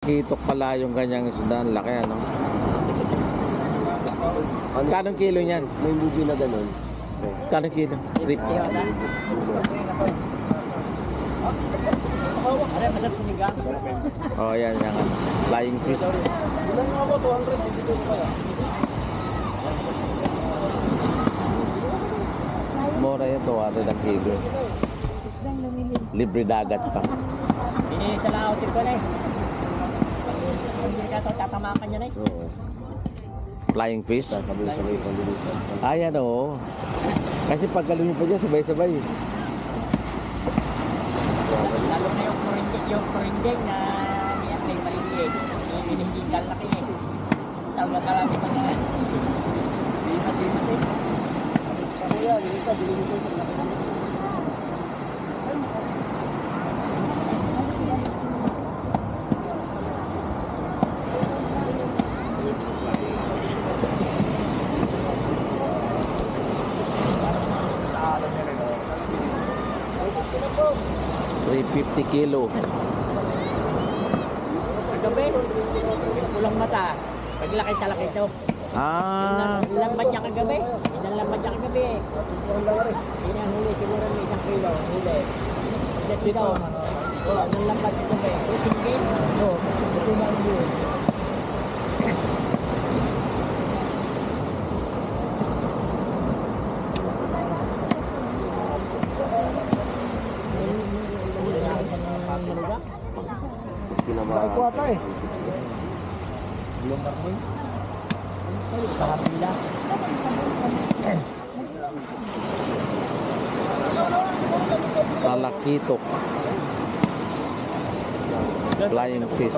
Itok pala yung ganyang isda. Laki ano. Kanong kilo niyan? May movie na ganun. Kanong kilo? 3. Oh, yan yan. Flying fish. Mura yan, 200 ang kilo. Libre dagat pa. Ini sa laotin ko na eh. Hindi ka ito tatamakan niya na eh. Oo. Flying fish? Sabay-sabay panlilisan. Ayan oo. Kasi pag galunin pa dyan, sabay-sabay. Lalo na yung kurinding na niyan may maliliit. Hindi kalaki eh. Tawag na kalami ko na. Bimat eh. Ano yan? Yung isa, bilhin ko sa laki. $350 kilo. Kagabi, pulang mata. Paglaki talaki ito. Lambat niya kagabi. Lambat niya kagabi eh. Yun ang huli. Siguro may 1 kilo. Huli. Dito. Nang lambat niya kagabi. Tingin. Ito na yun. Kinamahal. Ito ata eh. Lumbar mo yun. Pakapila. Talakitok. Flying fish.